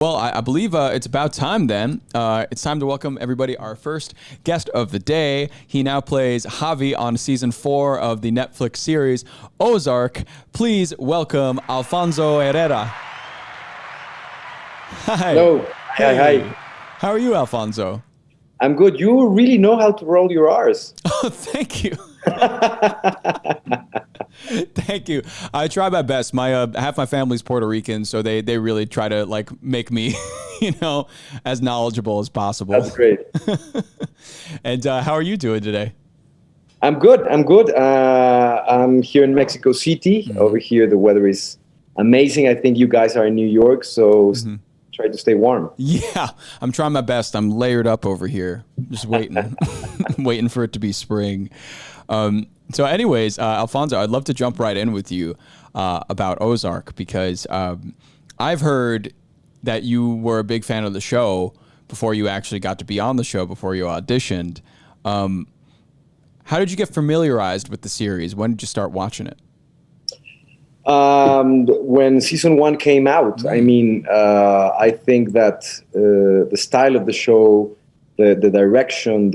Well, I believe it's about time then. It's time to welcome everybody, our first guest of the day. He now plays Javi on season 4 of the Netflix series Ozark. Please welcome Alfonso Herrera. Hi. Hello. Hey. Hi. How are you, Alfonso? I'm good. You really know how to roll your R's. Oh, thank you. Thank you. I try my best. My half my family's Puerto Rican, so they really try to like make me, as knowledgeable as possible. That's great. And how are you doing today? I'm good. I'm here in Mexico City. Mm-hmm. Over here, the weather is amazing. I think you guys are in New York, so try to stay warm. Yeah, I'm trying my best. I'm layered up over here, just waiting, waiting for it to be spring. So anyways, Alfonso, I'd love to jump right in with you about Ozark because I've heard that you were a big fan of the show before you actually got to be on the show, before you auditioned. How did you get familiarized with the series? When did you start watching it? When season 1 came out. I mean, I think that the style of the show, the direction,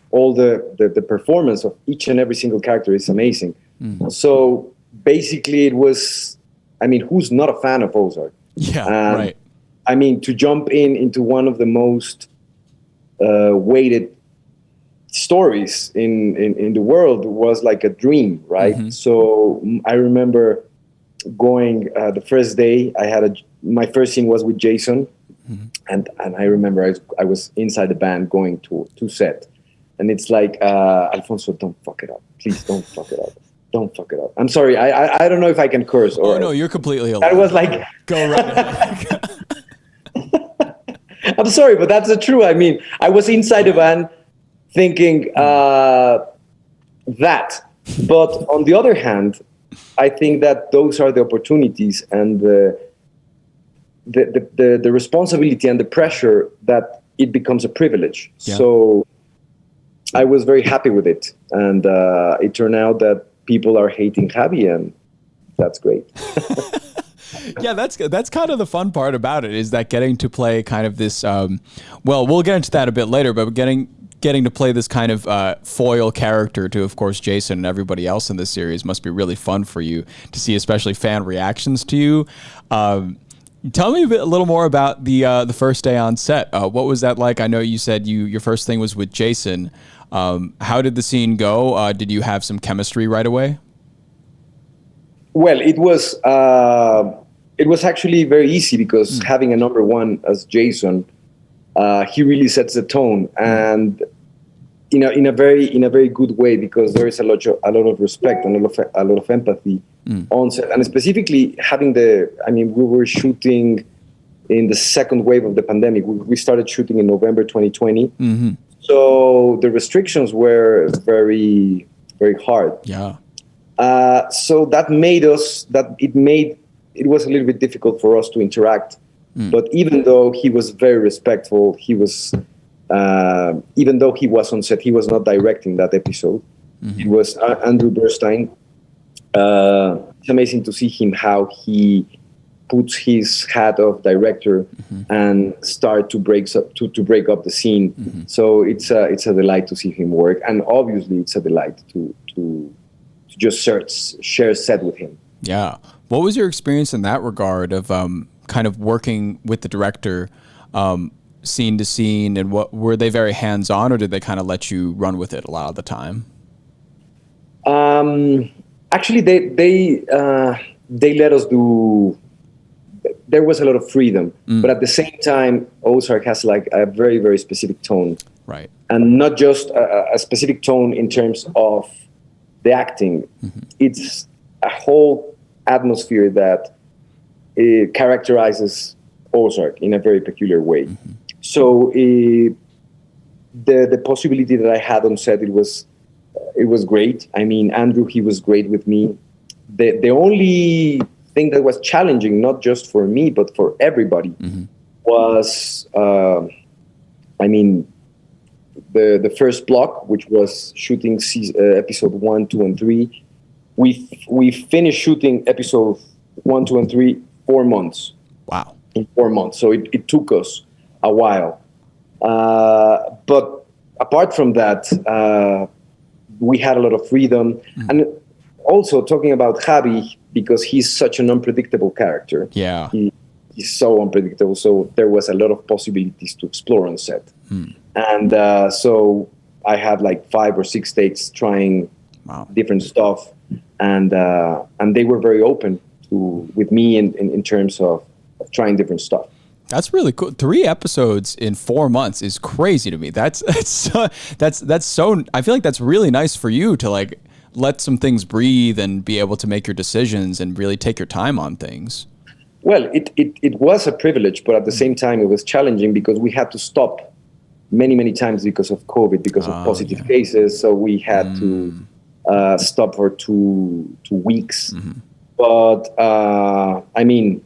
all the performance of each and every single character is amazing. Mm-hmm. So basically it was, I mean, who's not a fan of Ozark? Yeah, right. I mean, to jump into one of the most weighted stories in the world was like a dream, right? Mm-hmm. So I remember going the first day, my first scene was with Jason. Mm-hmm. And I remember I was inside the band going to set. And it's like, Alfonso, don't fuck it up. Please don't fuck it up. Don't fuck it up. I'm sorry. I don't know if I can curse. Or, oh, no, you're completely allowed. I was like... Go right ahead. I'm sorry, but that's the truth. I mean, I was inside the van thinking that. But on the other hand, I think that those are the opportunities and the responsibility and the pressure that it becomes a privilege. Yeah. So I was very happy with it. And it turned out that people are hating Javi, and that's great. Yeah, that's kind of the fun part about it, is that getting to play kind of this, well, we'll get into that a bit later, but getting to play this kind of foil character to, of course, Jason and everybody else in this series must be really fun for you to see, especially fan reactions to you. Tell me a little more about the first day on set. What was that like? I know you said your first thing was with Jason. How did the scene go? Did you have some chemistry right away? Well, it was actually very easy because having a number one as Jason, he really sets the tone, and in a very good way, because there is a lot of respect and a lot of empathy on set, and specifically having we were shooting in the second wave of the pandemic. We started shooting in November 2020, so the restrictions were very, very hard. Yeah. So that it was a little bit difficult for us to interact. But even though he was very respectful, even though he was on set, he was not directing that episode. Mm-hmm. It was Andrew Burstein. It's amazing to see him, how he puts his hat of director and start to break up the scene. Mm-hmm. So it's a delight to see him work, and obviously it's a delight to just share set with him. Yeah. What was your experience in that regard of kind of working with the director, scene to scene, and what were they very hands-on, or did they kind of let you run with it a lot of the time? Actually, they let us do. There was a lot of freedom, but at the same time, Ozark has like a very, very specific tone, right? And not just a specific tone in terms of the acting. Mm-hmm. It's a whole atmosphere that characterizes Ozark in a very peculiar way. Mm-hmm. So the possibility that I had on set, it was great. I mean, Andrew, he was great with me. The only thing that was challenging, not just for me but for everybody, was the first block, which was shooting episode 1, 2, and 3. We finished shooting episode 1, 2, and 3 4 months. Wow. In 4 months. So it took us a while. But apart from that, we had a lot of freedom. And also talking about Javi, because he's such an unpredictable character. Yeah. He's so unpredictable. So there was a lot of possibilities to explore on set. And so I had like 5 or 6 takes trying different stuff. And they were very open with me in terms of trying different stuff. That's really cool. 3 episodes in 4 months is crazy to me. That's so, I feel like that's really nice for you to like let some things breathe and be able to make your decisions and really take your time on things. Well, it was a privilege, but at the same time, it was challenging because we had to stop many times because of COVID, because of positive cases. So we had to stop for two weeks. But I mean,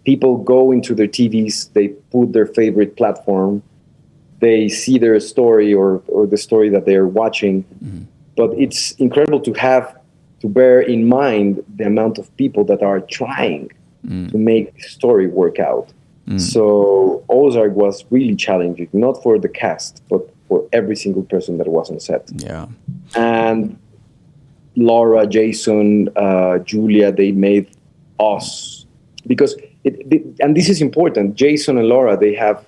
people go into their TVs, they put their favorite platform, they see their story or the story that they're watching. But it's incredible to bear in mind the amount of people that are trying to make the story work out. So Ozark was really challenging, not for the cast, but for every single person that was on set. Yeah. And Laura, Jason, Julia, they made us, because and this is important, Jason and Laura, they have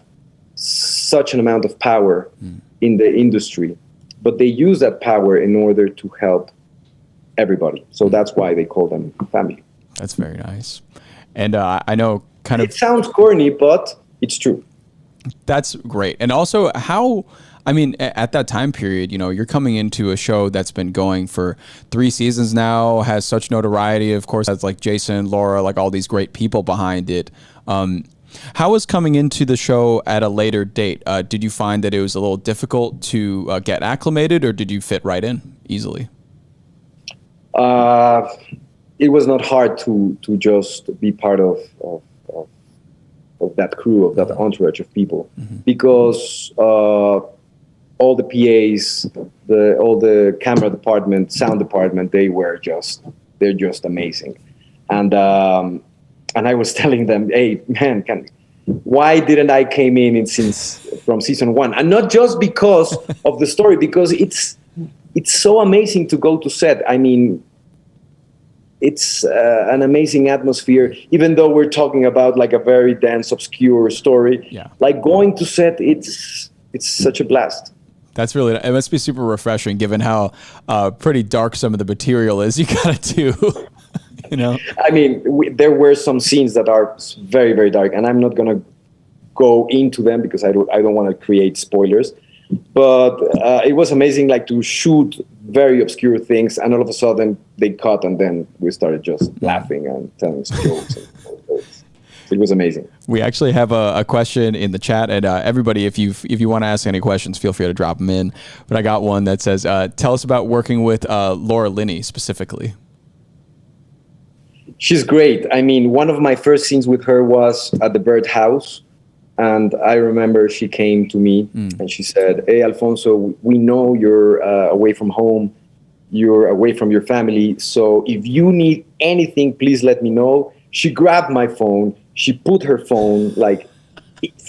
such an amount of power in the industry, but they use that power in order to help everybody. So that's why they call them family. That's very nice. And I know kind of... It sounds corny, but it's true. That's great. And also how... I mean, at that time period, you know, you're coming into a show that's been going for 3 seasons now, has such notoriety, of course, has like Jason, Laura, like all these great people behind it. How was coming into the show at a later date? Did you find that it was a little difficult to get acclimated, or did you fit right in easily? It was not hard to just be part of that crew, of that entourage of people, because all the PAs, all the camera department, sound department, they're just amazing. And I was telling them, hey man, why didn't I came in from season 1? And not just because of the story, because it's so amazing to go to set. I mean, it's an amazing atmosphere, even though we're talking about like a very dense, obscure story. Yeah. Like going to set, it's such a blast. That's really, it must be super refreshing given how pretty dark some of the material is you gotta do, you know? I mean, there were some scenes that are very, very dark, and I'm not gonna go into them because I don't want to create spoilers. But it was amazing, like to shoot very obscure things, and all of a sudden they cut, and then we started just laughing and telling jokes. It was amazing. We actually have a question in the chat, and everybody, if you want to ask any questions, feel free to drop them in. But I got one that says, "Tell us about working with Laura Linney specifically." She's great. I mean, one of my first scenes with her was at the birdhouse. And I remember she came to me and she said, hey, Alfonso, we know you're away from home. You're away from your family. So if you need anything, please let me know. She grabbed my phone. She put her phone like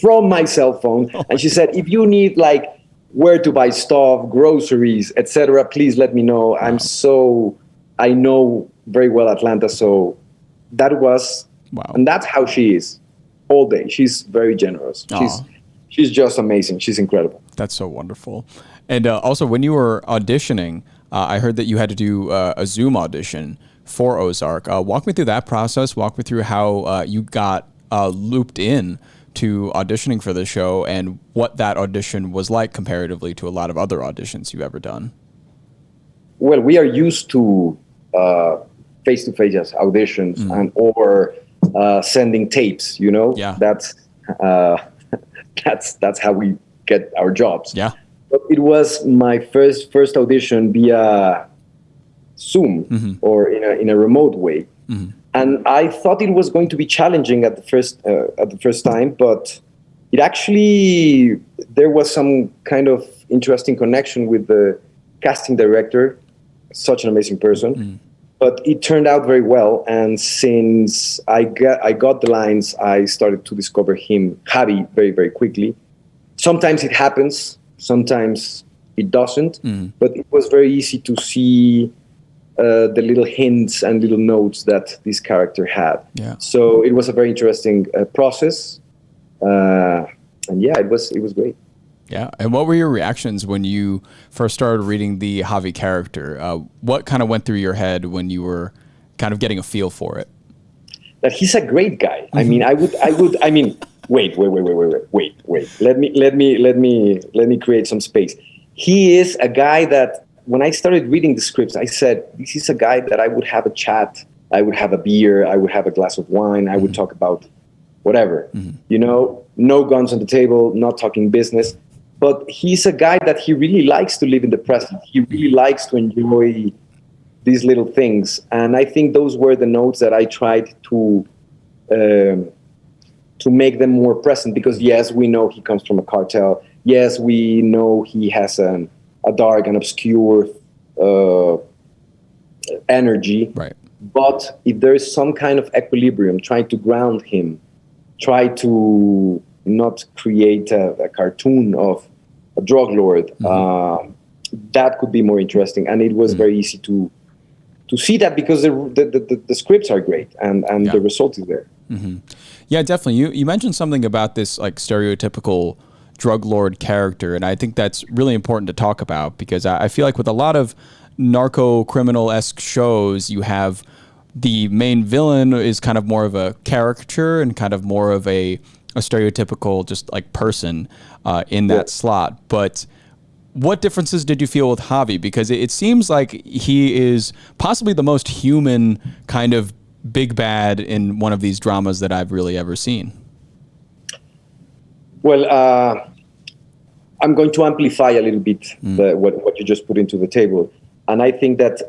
from my cell phone. And she said, if you need like where to buy stuff, groceries, etc., please let me know. Wow. I know very well Atlanta. So that was, wow. And that's how she is. All day. She's very generous. She's just amazing. She's incredible. That's so wonderful. And also, when you were auditioning, I heard that you had to do a Zoom audition for Ozark. Walk me through that process. Walk me through how you got looped in to auditioning for the show and what that audition was like comparatively to a lot of other auditions you've ever done. Well, we are used to face-to-face auditions or sending tapes, you know. Yeah. That's how we get our jobs. Yeah. But it was my first audition via Zoom or in a remote way, and I thought it was going to be challenging at the first time, but it actually, there was some kind of interesting connection with the casting director, such an amazing person. But it turned out very well, and since I got the lines, I started to discover him, Javi, very, very quickly. Sometimes it happens, sometimes it doesn't, but it was very easy to see the little hints and little notes that this character had. Yeah. So it was a very interesting process, and yeah, it was great. Yeah. And what were your reactions when you first started reading the Javi character? What kind of went through your head when you were kind of getting a feel for it? That he's a great guy. I mean, wait. Let me create some space. He is a guy that when I started reading the scripts, I said, this is a guy that I would have a chat. I would have a beer. I would have a glass of wine. I would talk about whatever, no guns on the table, not talking business. But he's a guy that he really likes to live in the present. He really likes to enjoy these little things. And I think those were the notes that I tried to make them more present, because yes, we know he comes from a cartel. Yes, we know he has a dark and obscure energy. Right. But if there is some kind of equilibrium, trying to ground him, try to not create a cartoon of a drug lord, that could be more interesting. And it was very easy to see that, because the scripts are great and the result is there. Yeah, definitely. You mentioned something about this like stereotypical drug lord character, and I think that's really important to talk about, because I feel like with a lot of narco criminal-esque shows, you have the main villain is kind of more of a caricature and kind of more of a stereotypical just like person in that slot. But what differences did you feel with Javi? Because it seems like he is possibly the most human kind of big bad in one of these dramas that I've really ever seen. Well, I'm going to amplify a little bit what you just put into the table. And I think that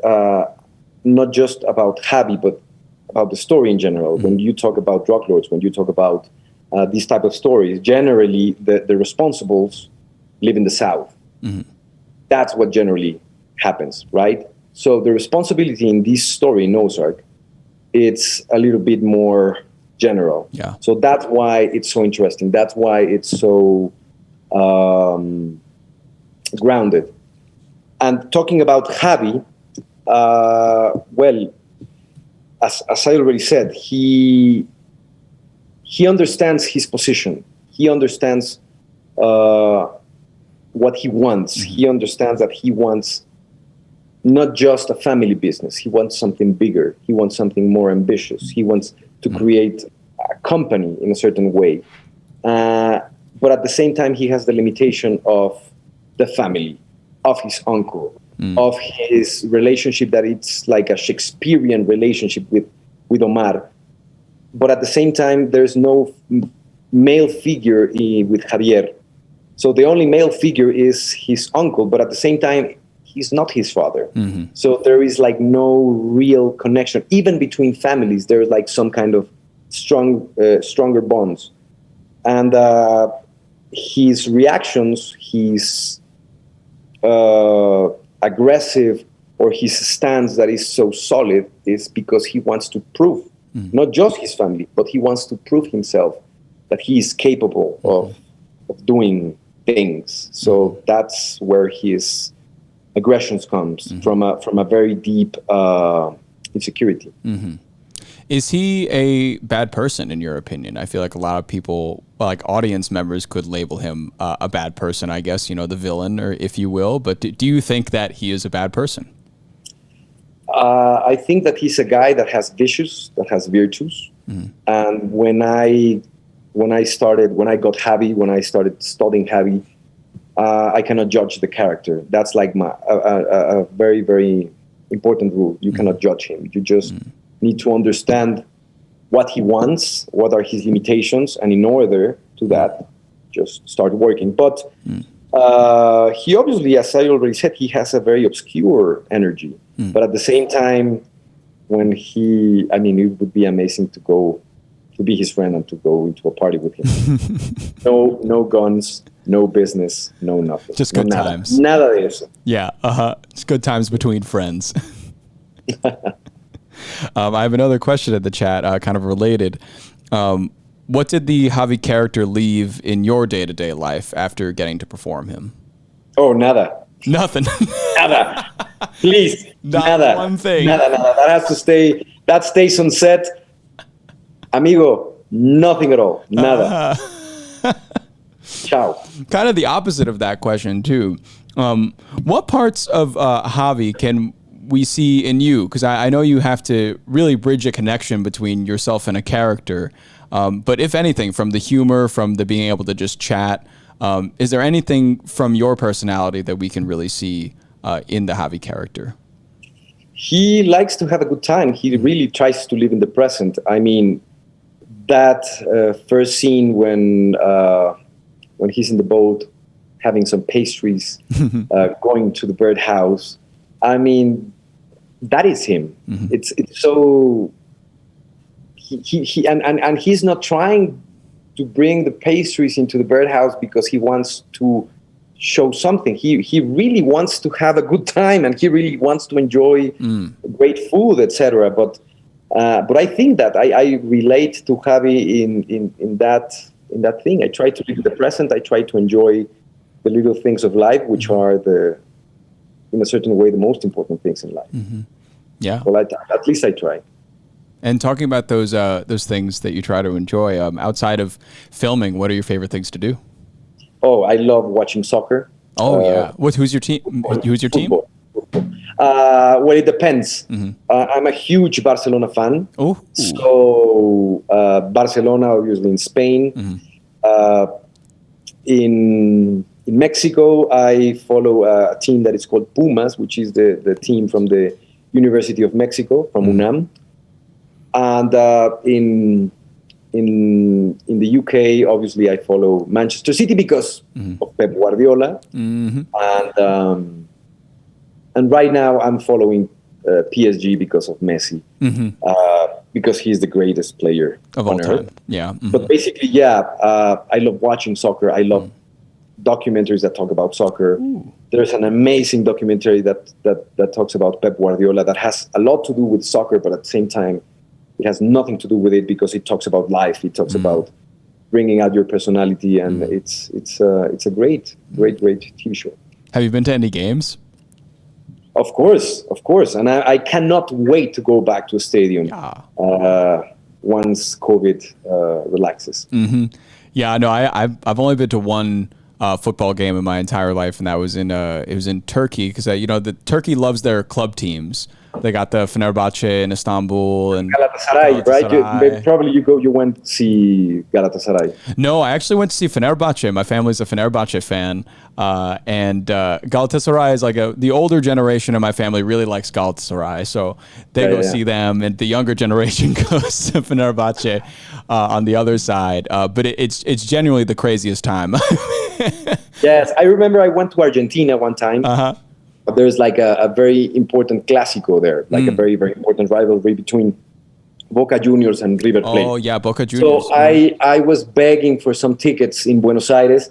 not just about Javi, but about the story in general. When you talk about drug lords, when you talk about these type of stories, generally the responsibles live in the South. That's what generally happens, right? So the responsibility in this story in Ozark, it's a little bit more general. Yeah. So that's why it's so interesting. That's why it's so grounded. And talking about Javi, well, as I already said, he understands his position. He understands what he wants. He understands that he wants not just a family business. He wants something bigger. He wants something more ambitious. He wants to create a company in a certain way. But at the same time, he has the limitation of the family, of his uncle, of his relationship that it's like a Shakespearean relationship with Omar. But at the same time, there's no male figure with Javier. So the only male figure is his uncle, but at the same time, he's not his father. So there is like no real connection. Even between families, there's like some kind of stronger bonds. And his reactions, his aggressive or his stance that is so solid is because he wants to prove, not just his family, but he wants to prove himself that he is capable of doing things. So that's where his aggressions comes from a very deep insecurity. Is he a bad person in your opinion? I feel like a lot of people, like audience members, could label him a bad person, I guess, the villain, or if you will. But do you think that he is a bad person? I think that he's a guy that has virtues, that has virtues. And when I got Javi, when I started studying Javi, I cannot judge the character. That's like a very, very important rule. You cannot judge him. You just need to understand what he wants, what are his limitations, and in order to that, just start working. But he obviously, as I already said, he has a very obscure energy. But at the same time, when it would be amazing to be his friend and to go into a party with him. No guns, no business, no nothing. Just good times. Nada de eso. Yeah, it's good times between friends. I have another question in the chat, kind of related. What did the Javi character leave in your day-to-day life after getting to perform him? Oh, nada. Nothing. Nada. Please. Not nada. one thing. Nada. That has to stay. That stays on set. Amigo, nothing at all. Nada. Ciao. Kind of the opposite of that question, too. What parts of Javi can we see in you? Because I know you have to really bridge a connection between yourself and a character. But if anything, from the humor, from the being able to just chat, is there anything from your personality that we can really see in the Javi character? He likes to have a good time. He really tries to live in the present. I mean, that first scene when he's in the boat, having some pastries, going to the birdhouse. I mean, that is him. Mm-hmm. It's so. He and he's not trying to bring the pastries into the birdhouse because he wants to show something. He really wants to have a good time, and he really wants to enjoy great food, etc. But I think that I relate to Javi in that thing. I try to live in the present. I try to enjoy the little things of life, which are in a certain way, the most important things in life. Mm-hmm. Yeah. Well, at least I try. And talking about those things that you try to enjoy outside of filming, what are your favorite things to do? Oh, I love watching soccer. Oh yeah. Who's your team? Who's your team? Well, it depends. Mm-hmm. I'm a huge Barcelona fan. Oh. So Barcelona, obviously in Spain. Mm-hmm. In Mexico, I follow a team that is called Pumas, which is the team from the University of Mexico, from UNAM. And in the UK, obviously, I follow Manchester City because of Pep Guardiola. Mm-hmm. And right now, I'm following PSG because of Messi, because he's the greatest player of all time. Yeah. Mm-hmm. But basically, I love watching soccer. I love documentaries that talk about soccer. Ooh. There's an amazing documentary that talks about Pep Guardiola that has a lot to do with soccer, but at the same time, it has nothing to do with it because it talks about life. It talks about bringing out your personality, and it's a great TV show. Have you been to any games? Of course, and I cannot wait to go back to a stadium once COVID relaxes. Mm-hmm. Yeah, no, I've only been to one football game in my entire life, and that was it was in Turkey because the Turkey loves their club teams. They got the Fenerbahce in Istanbul and Galatasaray, right? You went to see Galatasaray. No, I actually went to see Fenerbahce. My family's a Fenerbahce fan, and Galatasaray is like the older generation of my family really likes Galatasaray, so they go see them, and the younger generation goes to Fenerbahce on the other side. But it's genuinely the craziest time. Yes, I remember I went to Argentina one time. There's like a very important clásico there, like a very, very important rivalry between Boca Juniors and River Plate. Oh, yeah, Boca Juniors. So I was begging for some tickets in Buenos Aires,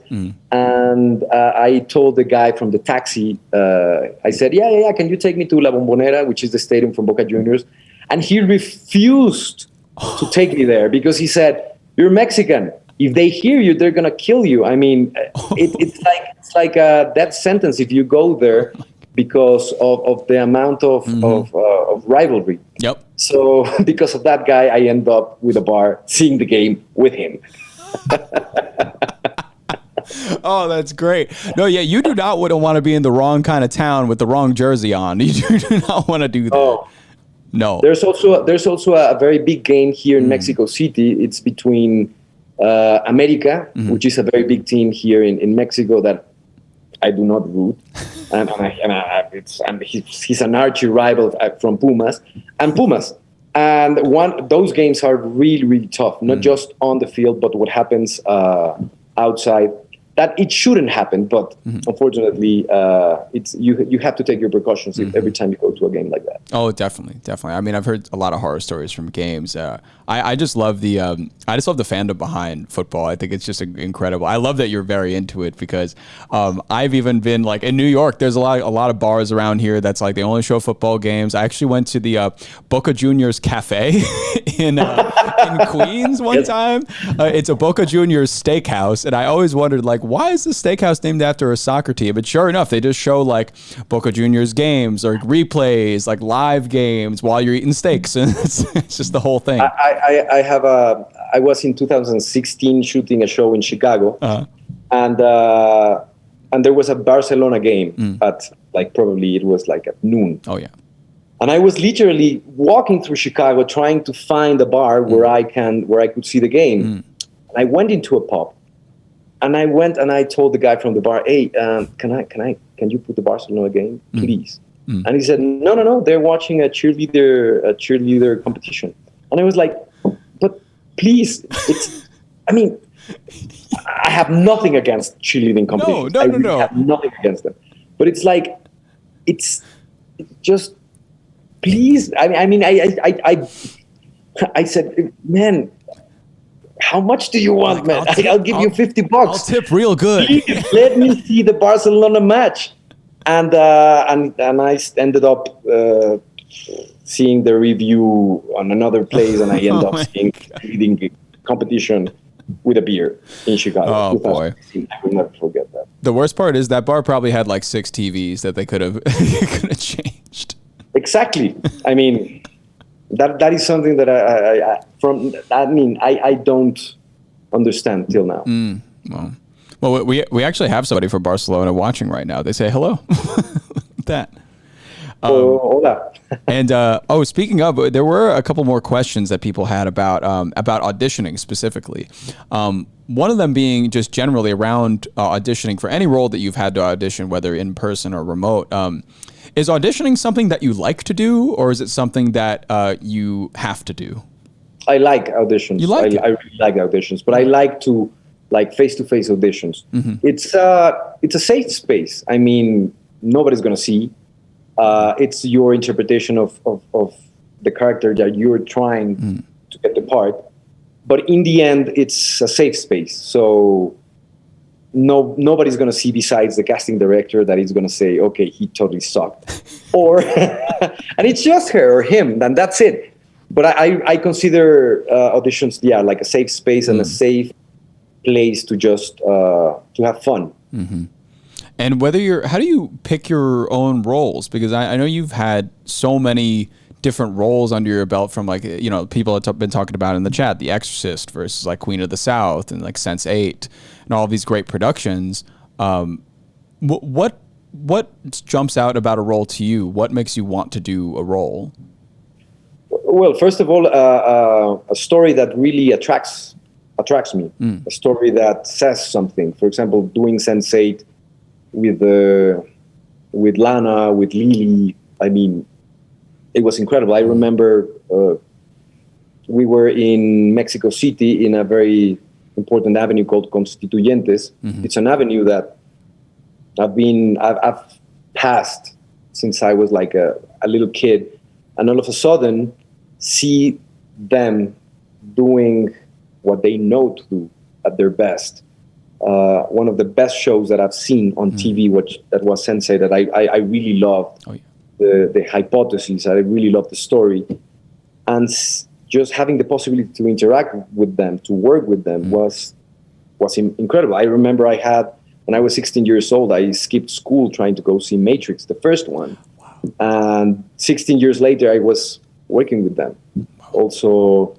and I told the guy from the taxi, I said, yeah, can you take me to La Bombonera, which is the stadium from Boca Juniors? And he refused to take me there because he said, you're Mexican. If they hear you, they're going to kill you. I mean, it's like a death sentence if you go there. Because of the amount of rivalry. Yep. So because of that guy, I end up with a bar seeing the game with him. Oh, that's great. No, yeah, you do not want to be in the wrong kind of town with the wrong jersey on. You do not want to do that. Oh. No. There's also a very big game here in Mexico City. It's between America, which is a very big team here in Mexico that I do not root. And he's an arch rival from Pumas. And those games are really, really tough, not just on the field, but what happens outside. that it shouldn't happen, but unfortunately, it's you have to take your precautions every time you go to a game like that. Oh, definitely. I mean, I've heard a lot of horror stories from games. I just love the fandom behind football. I think it's just incredible. I love that you're very into it because I've even been like in New York. There's a lot of bars around here that's like they only show football games. I actually went to the Boca Juniors Cafe in Queens one time. It's a Boca Juniors steakhouse, and I always wondered like, why is the steakhouse named after a soccer team? But sure enough, they just show like Boca Juniors games or replays, like live games while you're eating steaks, and it's just the whole thing. I was in 2016 shooting a show in Chicago, and there was a Barcelona game at like probably it was like at noon. Oh yeah. And I was literally walking through Chicago trying to find a bar where I could see the game. And I went into a pub, and I told the guy from the bar, "Hey, can you put the Barcelona game, please?" And he said, "No, they're watching a cheerleader competition." And I was like, "But please, I mean, I have nothing against cheerleading competitions. No. I have nothing against them, but it's like, it's just." Please, I said, man, how much do you want, man? I'll give you $50. I'll tip real good. Please, let me see the Barcelona match. And I ended up seeing the review on another place, and I ended up seeing the competition with a beer in Chicago. Oh boy, I will never forget that. The worst part is that bar probably had like 6 TVs that they could have changed. Exactly. I mean, that is something that I don't understand till now. Well, we actually have somebody from Barcelona watching right now. They say hello. That. Hola. And speaking of, there were a couple more questions that people had about auditioning specifically. One of them being just generally around auditioning for any role that you've had to audition, whether in person or remote. Is auditioning something that you like to do, or is it something that you have to do? I like auditions. You like it? I really like auditions, but I like to like face-to-face auditions. It's a safe space. I mean, nobody's gonna see. It's your interpretation of the character that you're trying to get the part. But in the end, it's a safe space. So nobody's going to see besides the casting director that is going to say, okay, he totally sucked. Or, and it's just her or him, and that's it. But I consider auditions, like a safe space and a safe place to just to have fun. And how do you pick your own roles? Because I know you've had so many different roles under your belt from like, people have been talking about in the chat, The Exorcist versus like Queen of the South and like Sense8 and all of these great productions. What jumps out about a role to you? What makes you want to do a role? Well, first of all, a story that really attracts me. A story that says something. For example, doing Sense8 with Lana, with Lily. I mean, it was incredible. I remember we were in Mexico City in a very important avenue called Constituyentes. It's an avenue that I've passed since I was like a little kid, and all of a sudden see them doing what they know to do at their best. One of the best shows that I've seen on TV, that was Sense8, that I really loved. Oh, yeah. The hypothesis, I really loved the story. And just having the possibility to interact with them, to work with them was incredible. I remember when I was 16 years old, I skipped school trying to go see Matrix, the first one. Wow. And 16 years later, I was working with them. Wow. Also,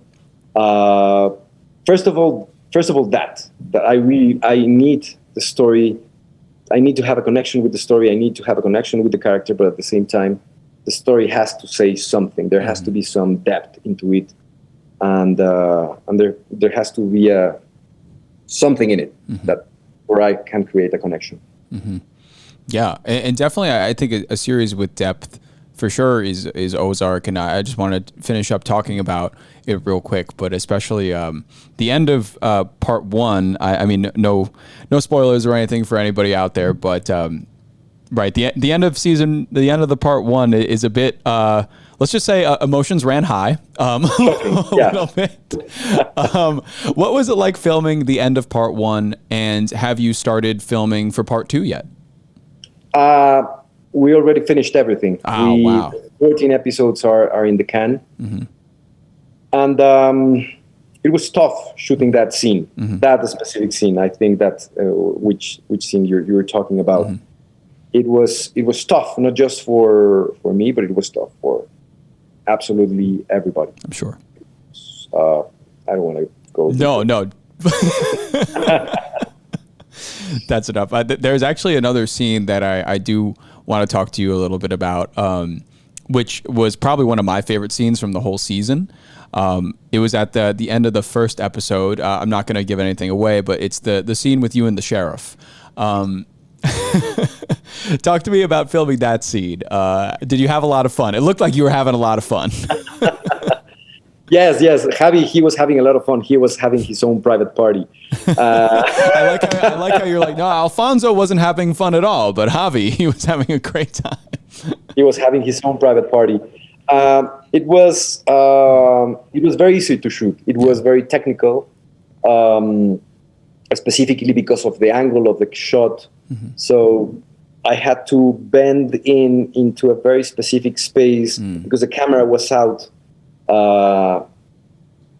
first of all, that I need the story. I need to have a connection with the story. I need to have a connection with the character, but at the same time, the story has to say something. There has to be some depth into it, and there has to be something in it where I can create a connection. Yeah, and definitely, I think a series with depth for sure is Ozark, and I just want to finish up talking about it real quick, but especially the end of part one. I mean, no spoilers or anything for anybody out there, but right, the end of the part one is a bit. Let's just say emotions ran high a little bit. What was it like filming the end of part one, and have you started filming for part two yet? We already finished everything. Wow. 14 episodes are in the can. And it was tough shooting that scene, that specific scene. I think that which scene you were talking about. It was tough, not just for me, but it was tough for absolutely everybody. I'm sure. I don't want to go. No. That's enough. There's actually another scene that I do want to talk to you a little bit about, which was probably one of my favorite scenes from the whole season. It was at the end of the first episode. I'm not going to give anything away, but it's the scene with you and the sheriff. Talk to me about filming that scene. Did you have a lot of fun? It looked like you were having a lot of fun. Yes. Javi, he was having a lot of fun. He was having his own private party. I like how you're like, no, Alfonso wasn't having fun at all, but Javi, he was having a great time. He was having his own private party. It was very easy to shoot. It was very technical, specifically because of the angle of the shot. So I had to bend into a very specific space because the camera was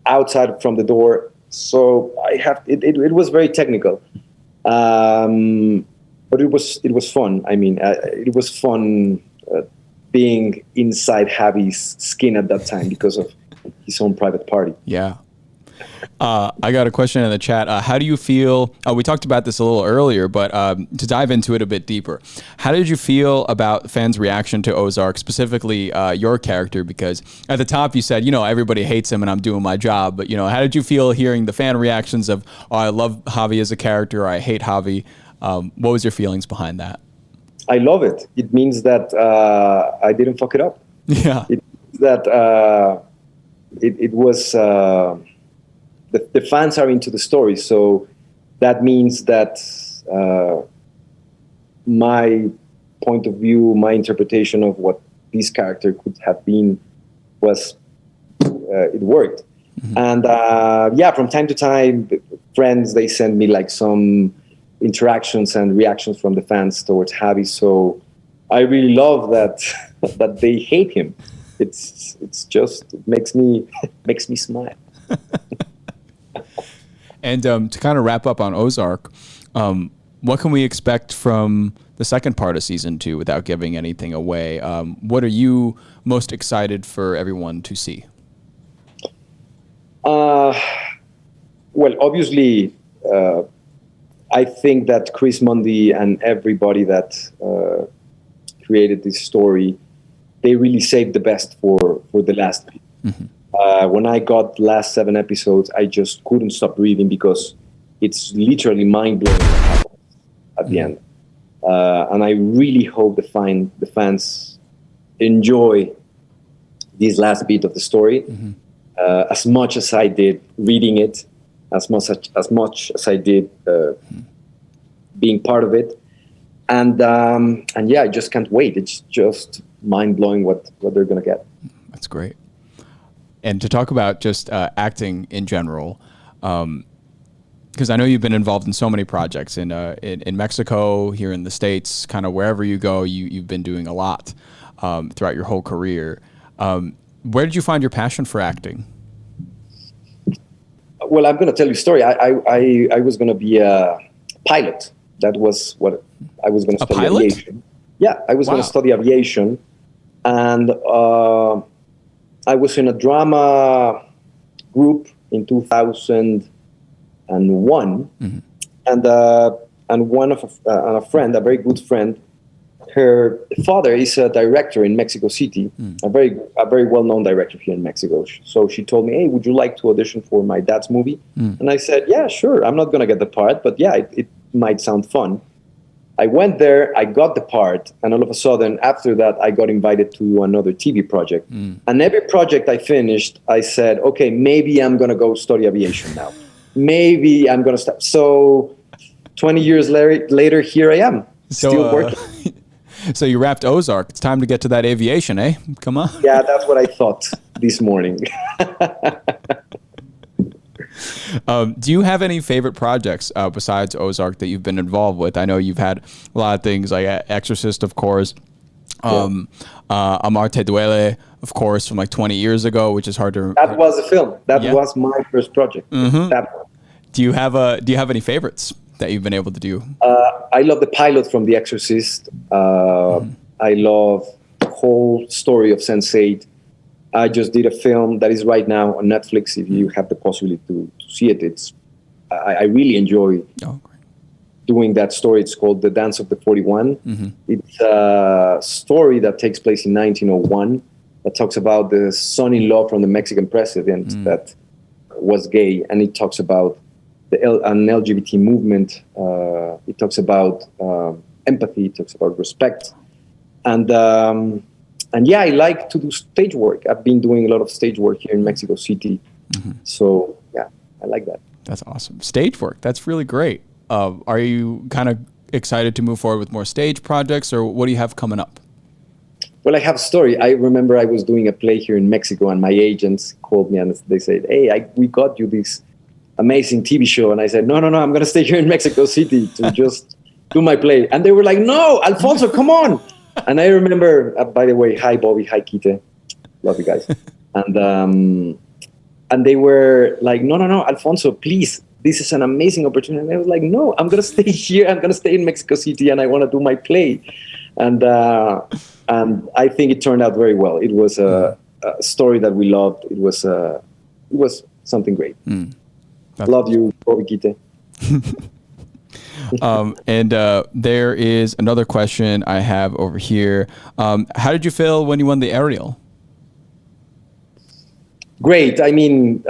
outside from the door. So it was very technical, but it was fun. I mean, it was fun being inside Javi's skin at that time because of his own private party. Yeah. I got a question in the chat. How do you feel? We talked about this a little earlier, but to dive into it a bit deeper, how did you feel about fans' reaction to Ozark, specifically your character? Because at the top you said, everybody hates him and I'm doing my job. But, how did you feel hearing the fan reactions of, oh, I love Javi as a character, or I hate Javi? What was your feelings behind that? I love it. It means that I didn't fuck it up. Yeah. It means that it was... The fans are into the story, so that means that my point of view, my interpretation of what this character could have been was it worked. And from time to time, friends, they send me like some interactions and reactions from the fans towards Javi. So I really love that they hate him. It's just it makes me smile. And to kind of wrap up on Ozark, what can we expect from the second part of season 2 without giving anything away? What are you most excited for everyone to see? Well, obviously, I think that Chris Mundy and everybody that created this story, they really saved the best for the last bit. When I got the last 7 episodes, I just couldn't stop breathing because it's literally mind-blowing what happens at the end. And I really hope the fans enjoy this last bit of the story as much as I did reading it, as much as I did being part of it. And yeah, I just can't wait. It's just mind-blowing what they're going to get. That's great. And to talk about just acting in general, because I know you've been involved in so many projects in Mexico, here in the States, kind of wherever you go, you've been doing a lot throughout your whole career. Where did you find your passion for acting? Well, I'm going to tell you a story. I was going to be a pilot. That was what I was going to study. Aviation. Yeah, I was going to study aviation, and I was in a drama group in 2001, and one of a friend, a very good friend, her father is a director in Mexico City, a very well-known director here in Mexico. So she told me, "Hey, would you like to audition for my dad's movie?" And I said, "Yeah, sure. I'm not gonna get the part, but yeah, it might sound fun." I went there, I got the part, and all of a sudden, after that, I got invited to another TV project. And every project I finished, I said, okay, maybe I'm going to go study aviation now. Maybe I'm going to stop. So 20 years later, here I am, still working. So you wrapped Ozark. It's time to get to that aviation, eh? Come on. Yeah, that's what I thought this morning. Do you have any favorite projects besides Ozark that you've been involved with? I know you've had a lot of things like Exorcist, of course. Amar Te Duele, of course, from like 20 years ago, which is hard to. That was a film. That was my first project. That one. Do you have any favorites that you've been able to do? I love the pilot from The Exorcist. I love the whole story of Sense8. I just did a film that is right now on Netflix. If you have the possibility to see it, I really enjoy doing that story. It's called The Dance of the 41. It's a story that takes place in 1901 that talks about the son-in-law from the Mexican president that was gay, and it talks about an LGBT movement. It talks about empathy. It talks about respect, and yeah, I like to do stage work. I've been doing a lot of stage work here in Mexico City. So yeah, I like that. That's awesome. Stage work. That's really great. Are you kind of excited to move forward with more stage projects, or what do you have coming up? Well, I have a story. I remember I was doing a play here in Mexico, and my agents called me and they said, hey, we got you this amazing TV show. And I said, no, I'm going to stay here in Mexico City to just do my play. And they were like, no, Alfonso, come on. And I remember, by the way, hi, Bobby, hi, Kite. Love you guys. And they were like, no, Alfonso, please, this is an amazing opportunity. And I was like, no, I'm going to stay here. I'm going to stay in Mexico City, and I want to do my play. And I think it turned out very well. It was a story that we loved. It was something great. Love you, Bobby Kite. And there is another question I have over here. How did you feel when you won the aerial? Great. I mean,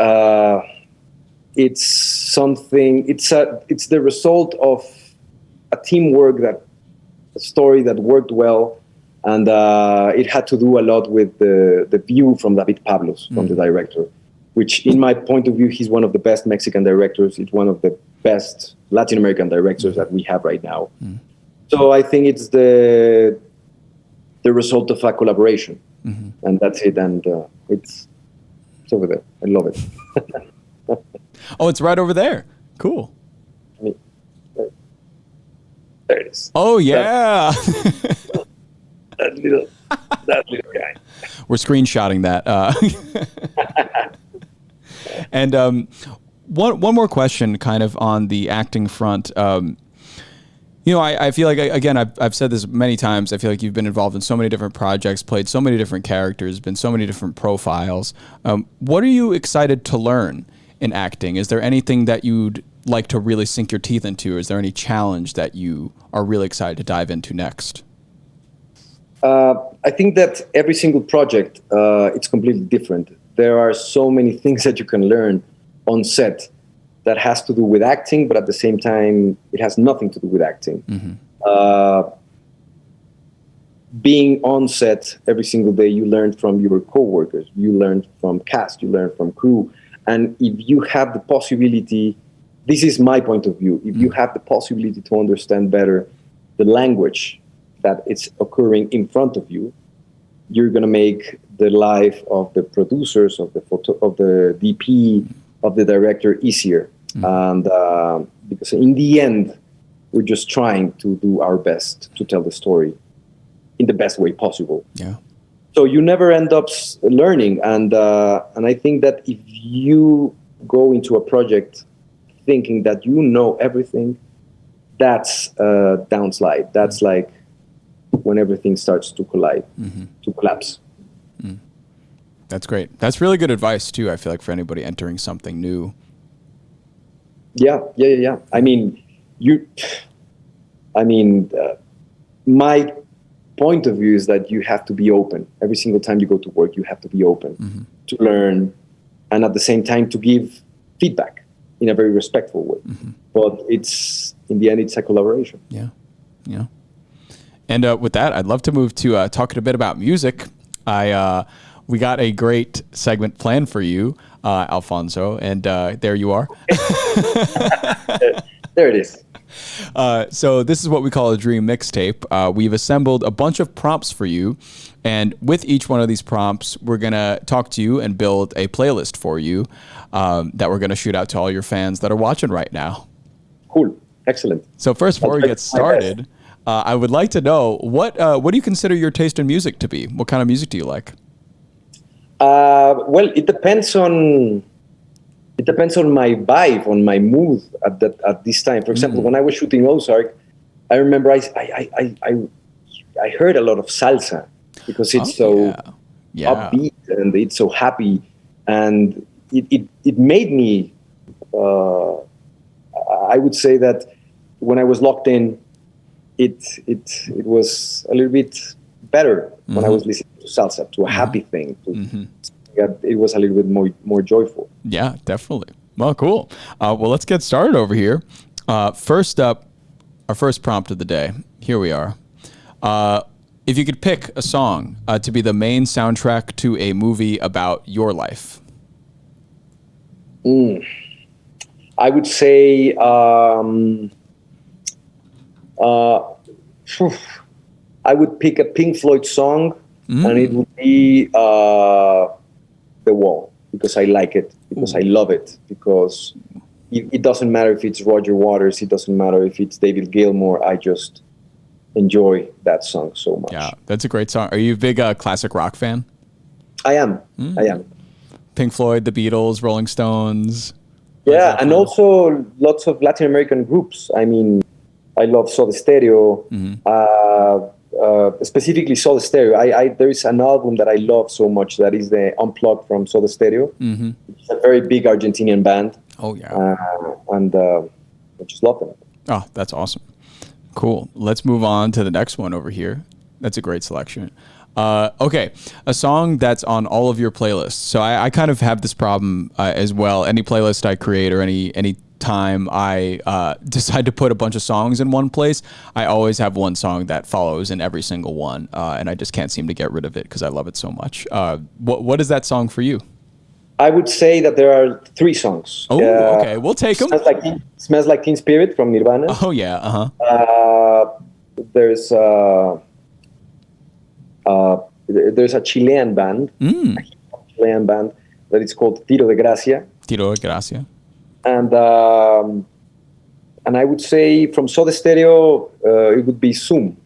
it's something. It's the result of a teamwork, a story that worked well, and it had to do a lot with the view from David Pablos, from the director, which, in my point of view, he's one of the best Mexican directors. He's one of the best Latin American directors that we have right now. So I think it's the result of a collaboration, and that's it. And it's over there. I love it. Oh, it's right over there. Cool. There it is. Oh yeah. That little guy. We're screenshotting that. And one more question, kind of on the acting front. I feel like, again, I've said this many times. I feel like you've been involved in so many different projects, played so many different characters, been so many different profiles. What are you excited to learn in acting? Is there anything that you'd like to really sink your teeth into? Is there any challenge that you are really excited to dive into next? I think that every single project, it's completely different. There are so many things that you can learn on set that has to do with acting, but at the same time, it has nothing to do with acting. Being on set every single day, you learn from your coworkers, you learn from cast, you learn from crew. And if you have the possibility, this is my point of view, if you have the possibility to understand better the language that it's occurring in front of you, you're going to make the life of the producers, of the DP, of the director easier. And because in the end, we're just trying to do our best to tell the story in the best way possible. Yeah. So you never end up learning. And I think that if you go into a project thinking that you know everything, that's a downslide. That's like when everything starts to collide, to collapse. That's great. That's really good advice too, I feel like, for anybody entering something new. Yeah. I mean, my point of view is that you have to be open. Every single time you go to work, you have to be open to learn, and at the same time to give feedback in a very respectful way. But in the end, it's a collaboration. Yeah. you know. And with that, I'd love to move to talking a bit about music. We got a great segment planned for you, Alfonso, and there you are. There it is. So this is what we call a dream mixtape. We've assembled a bunch of prompts for you, and with each one of these prompts, we're gonna talk to you and build a playlist for you that we're gonna shoot out to all your fans that are watching right now. Cool, excellent. So first, before we get started, I would like to know what do you consider your taste in music to be? What kind of music do you like? Well, it depends on my vibe, on my mood at this time. For example, when I was shooting Ozark, I remember I heard a lot of salsa because it's upbeat and it's so happy, and it made me. I would say that when I was locked in, it was a little bit better when I was listening to salsa, to a happy thing. It was a little bit more joyful. Yeah, definitely. Well, cool. Well, let's get started over here. First up, our first prompt of the day. Here we are. If you could pick a song to be the main soundtrack to a movie about your life. I would say I would pick a Pink Floyd song, and it would be The Wall, because I like it, because I love it, because it doesn't matter if it's Roger Waters, it doesn't matter if it's David Gilmour, I just enjoy that song so much. Yeah, that's a great song. Are you a big classic rock fan? I am. I am. Pink Floyd, the Beatles, Rolling Stones. Yeah, and also lots of Latin American groups. I mean, I love Soda Stereo, specifically Soda Stereo. There is an album that I love so much that is the Unplugged from Soda Stereo. It's a very big Argentinian band. Oh, yeah. And I just love them. Oh, that's awesome. Cool. Let's move on to the next one over here. That's a great selection. Okay, a song that's on all of your playlists. So I kind of have this problem as well. Any playlist I create or any time I decide to put a bunch of songs in one place, I always have one song that follows in every single one, and I just can't seem to get rid of it because I love it so much. What is that song for you? I would say that there are 3 songs. Oh, okay, we'll take them. Smells Like Teen Spirit from Nirvana. Oh yeah, there's a Chilean band, that is called Tiro de Gracia. Tiro de Gracia. And I would say from Soda Stereo, it would be Zoom.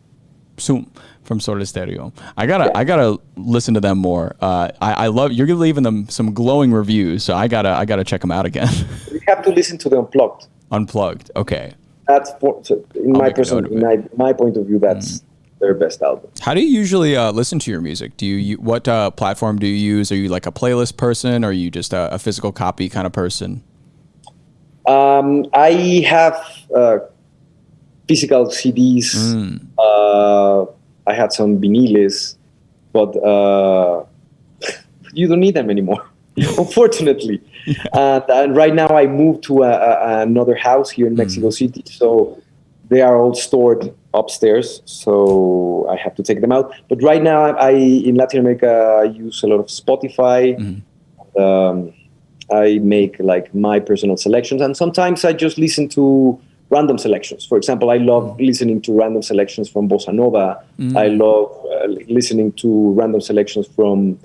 Zoom from Soda Stereo. I gotta listen to them more. I love, you're leaving them some glowing reviews, so I gotta check them out again. You have to listen to the Unplugged. Unplugged. Okay. That's in my point of view, that's their best album. How do you usually listen to your music? Do you what platform do you use? Are you like a playlist person, or are you just a physical copy kind of person? I have physical CDs. I had some viniles, but you don't need them anymore, unfortunately. And right now I moved to another house here in Mexico City, so they are all stored upstairs, so I have to take them out. But right now, in Latin America, I use a lot of Spotify. I make like my personal selections, and sometimes I just listen to random selections. For example, I love listening to random selections from Bossa Nova. I love listening to random selections from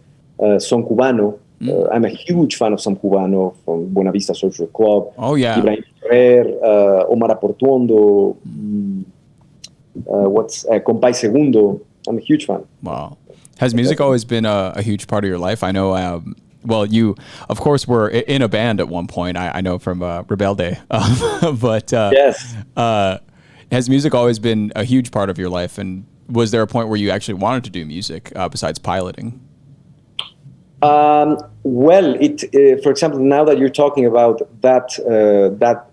Son Cubano. I'm a huge fan of Son Cubano from Buena Vista Social Club. Oh, yeah. Ibrahim Ferrer, Omar Aportuondo, Compay Segundo. I'm a huge fan. Wow. Has music always been a huge part of your life? I know, well, you, of course, were in a band at one point. I know from Rebelde. But yes. Has music always been a huge part of your life? And was there a point where you actually wanted to do music besides piloting? Well, for example, now that you're talking about that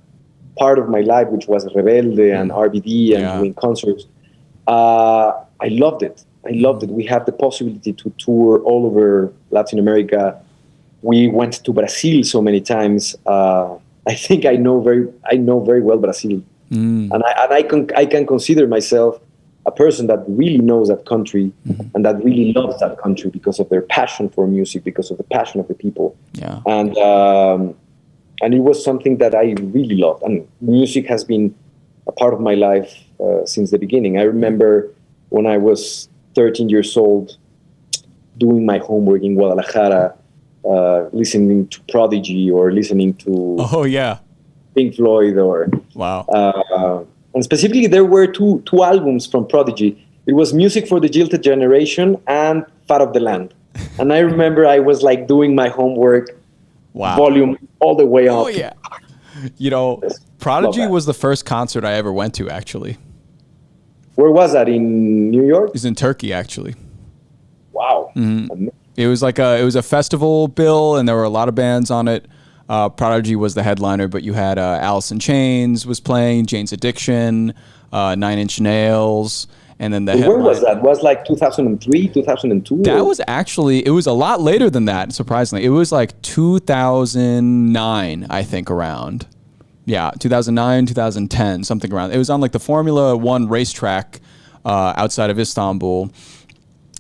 part of my life, which was Rebelde and RBD and doing concerts, I loved it. We had the possibility to tour all over Latin America. We went to Brazil so many times. I think I know very well Brazil And I can consider myself a person that really knows that country and that really loves that country because of their passion for music, because of the passion of the people. Yeah. And it was something that I really loved. And music has been a part of my life since the beginning. I remember when I was 13 years old, doing my homework in Guadalajara, listening to Prodigy or listening to Pink Floyd or and specifically there were two albums from Prodigy. It was Music for the Jilted Generation and Fat of the Land. And I remember I was like doing my homework, volume all the way up. Oh yeah. You know, Prodigy was the first concert I ever went to, actually. Where was that? In New York? It was in Turkey, actually. Wow. It was like it was a festival bill, and there were a lot of bands on it. Prodigy was the headliner, but you had Alice in Chains was playing, Jane's Addiction, Nine Inch Nails, and then where was that? Was like 2003, 2002? That was actually, it was a lot later than that, surprisingly. It was like 2009, I think, around. Yeah, 2009, 2010, something around. It was on like the Formula One racetrack outside of Istanbul,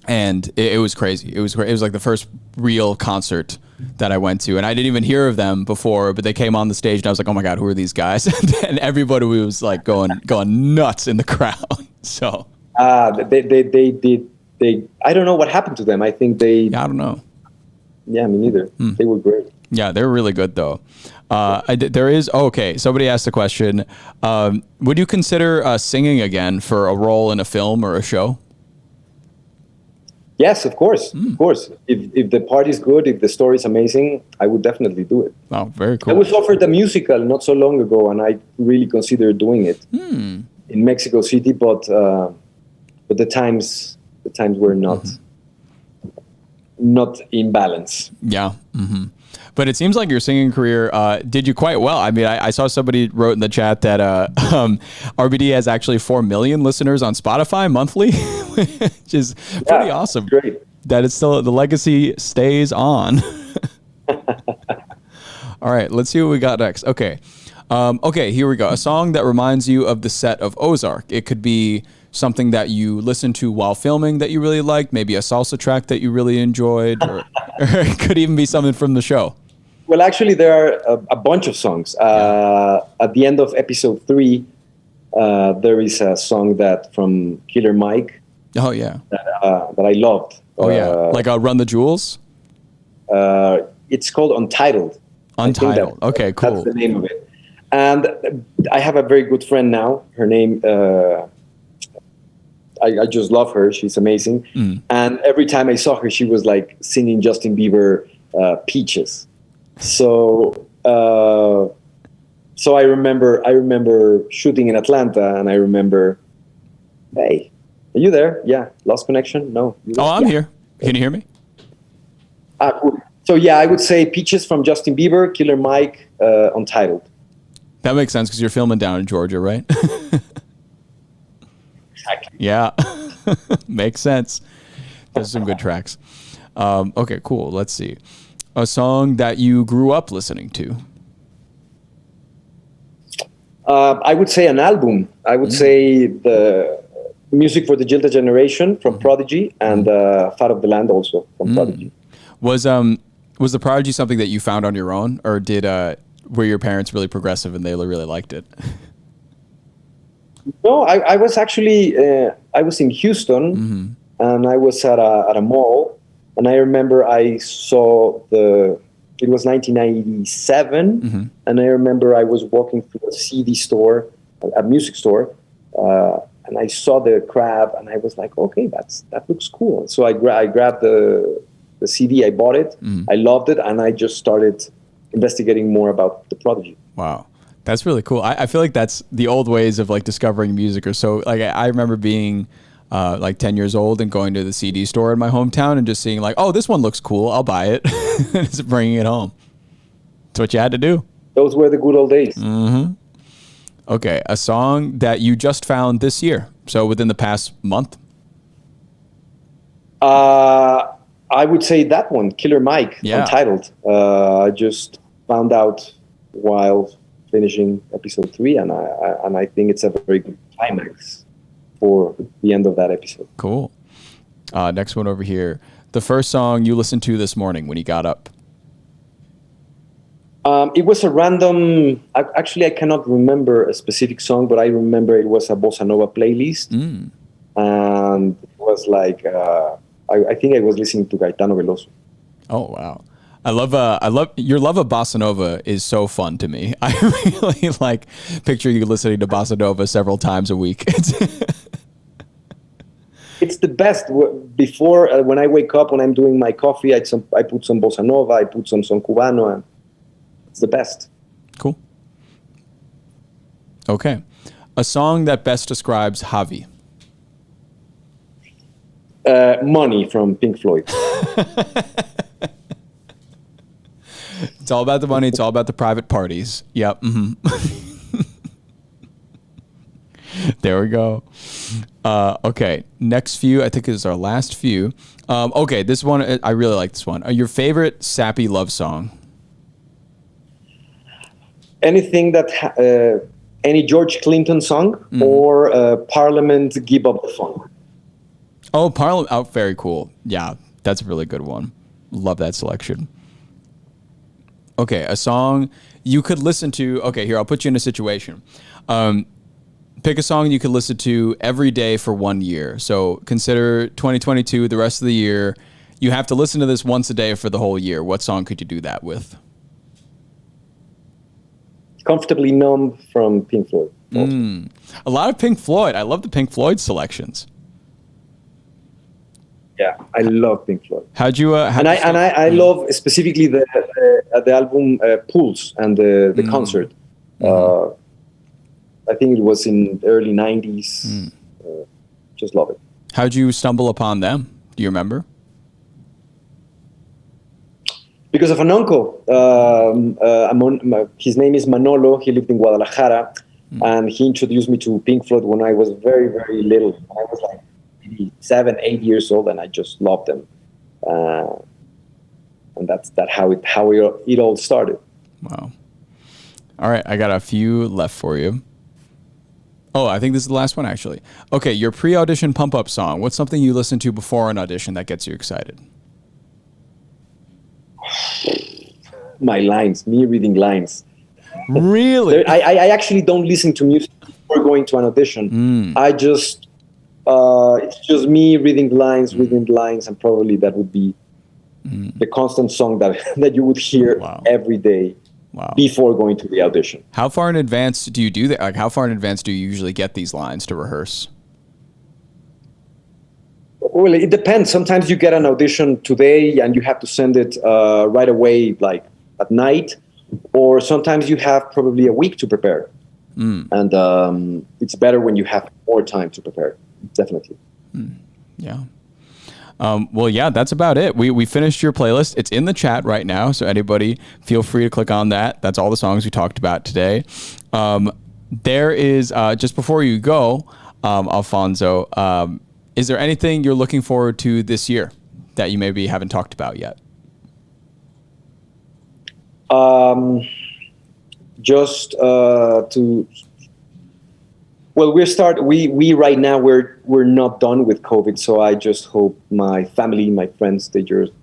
and it was crazy. It was like the first real concert that I went to, and I didn't even hear of them before, but they came on the stage, and I was like, "Oh my god, who are these guys?" And everybody was like going nuts in the crowd. So they did. I don't know what happened to them. I think they. I don't know. Yeah, me neither. They were great. Yeah, they're really good though. There is somebody asked a question. Would you consider singing again for a role in a film or a show? Yes, of course. Of course. If the part is good, if the story is amazing, I would definitely do it. Oh, very cool. I was offered a musical not so long ago, and I really considered doing it in Mexico City, but the times were not in balance. Yeah. But it seems like your singing career did you quite well. I mean, I saw somebody wrote in the chat that RBD has actually 4 million listeners on Spotify monthly, which is pretty awesome. Great. That it's still, the legacy stays on. All right, let's see what we got next. Okay, here we go. A song that reminds you of the set of Ozark. It could be something that you listened to while filming that you really liked, maybe a salsa track that you really enjoyed, or it could even be something from the show. Well, actually, there are a bunch of songs. At the end of episode 3, there is a song from Killer Mike. Oh, yeah. That I loved. Oh, yeah. Like Run the Jewels? It's called Untitled. Untitled. Okay, cool. That's the name of it. And I have a very good friend now. Her name, I just love her. She's amazing. And every time I saw her, she was like singing Justin Bieber Peaches. So I remember shooting in Atlanta, and I remember, hey, are you there? Yeah. Lost connection? No. I'm here. Can you hear me? Cool. So yeah, I would say Peaches from Justin Bieber, Killer Mike, Untitled. That makes sense because you're filming down in Georgia, right? Exactly. Yeah. Makes sense. Those are some good tracks. Okay, cool. Let's see. A song that you grew up listening to? I would say an album. I would say the Music for the Jilted Generation from Prodigy and Fat of the Land also from Prodigy. Was the Prodigy something that you found on your own, or were your parents really progressive and they really liked it? No, I was actually I was in Houston and I was at a mall. And I remember I saw it was 1997, and I remember I was walking through a CD store, a music store, and I saw the Crab, and I was like, okay, that looks cool. So I grabbed the CD, I bought it, I loved it, and I just started investigating more about the Prodigy. Wow. That's really cool. I feel like that's the old ways of like discovering music or so. Like I remember being like 10 years old and going to the CD store in my hometown and just seeing like, oh, this one looks cool, I'll buy it. And just bringing it home. That's what you had to do. Those were the good old days. Okay, a song that you just found this year, so within the past month? I would say that one, Killer Mike, Untitled. I just found out while finishing episode 3, and I think it's a very good climax for the end of that episode. Cool. Next one over here. The first song you listened to this morning when you got up. It was a random. Actually, I cannot remember a specific song, but I remember it was a Bossa Nova playlist, and it was like I think I was listening to Gaetano Veloso. Oh wow. I love your love of Bossa Nova is so fun to me. I really like picture you listening to Bossa Nova several times a week. It's the best. Before, when I wake up, when I'm doing my coffee, I put some Bossa Nova, I put some Son Cubano, and it's the best. Cool. Okay. A song that best describes Javi. Money from Pink Floyd. It's all about the money. It's all about the private parties. Yep. Mm-hmm. There we go. Okay. Next few, I think is our last few. Okay. This one, I really like this one. Your favorite sappy love song? Anything that, any George Clinton song or Parliament, Give Up the Phone. Oh, Parliament. Oh, very cool. Yeah. That's a really good one. Love that selection. Okay, a song you could listen to. Okay, here, I'll put you in a situation. Pick a song you could listen to every day for 1 year. So consider 2022, the rest of the year. You have to listen to this once a day for the whole year. What song could you do that with? Comfortably Numb from Pink Floyd. A lot of Pink Floyd. I love the Pink Floyd selections. Yeah, I love Pink Floyd. How'd you? I love specifically the album Pulse and the concert. I think it was in the early 90s. Just love it. How'd you stumble upon them? Do you remember? Because of an uncle. His name is Manolo. He lived in Guadalajara, and he introduced me to Pink Floyd when I was very, very little. I was like 7, 8 years old, and I just loved them, and that's how it all started. Wow! All right, I got a few left for you. Oh, I think this is the last one actually. Okay, your pre-audition pump-up song. What's something you listen to before an audition that gets you excited? My lines, me reading lines. Really? I actually don't listen to music before going to an audition. I just. It's just me reading lines, and probably that would be the constant song that you would hear every day before going to the audition. How far in advance do you do that? Like, how far in advance do you usually get these lines to rehearse? Well, it depends. Sometimes you get an audition today and you have to send it right away, like at night, or sometimes you have probably a week to prepare. And it's better when you have more time to prepare. Definitely. Yeah. Well, yeah, that's about it. We finished your playlist. It's in the chat right now, so anybody feel free to click on that. That's all the songs we talked about today. There is, just before you go, Alfonso, is there anything you're looking forward to this year that you maybe haven't talked about yet? Just to... Well, we right now we're not done with COVID, so I just hope my family, my friends, they just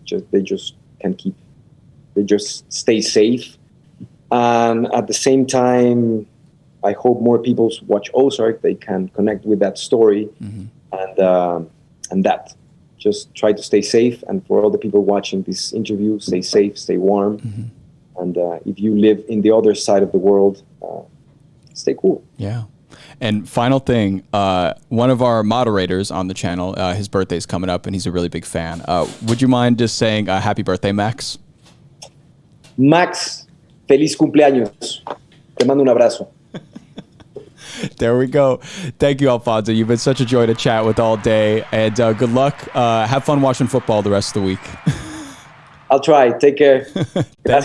stay safe, and at the same time, I hope more people watch Ozark. They can connect with that story, and that just try to stay safe. And for all the people watching this interview, stay safe, stay warm, and if you live in the other side of the world, stay cool. Yeah. And final thing, one of our moderators on the channel, his birthday's coming up, and he's a really big fan. Would you mind just saying happy birthday, Max? Max, feliz cumpleaños. Te mando un abrazo. There we go. Thank you, Alfonso. You've been such a joy to chat with all day, and good luck. Have fun watching football the rest of the week. I'll try. Take care.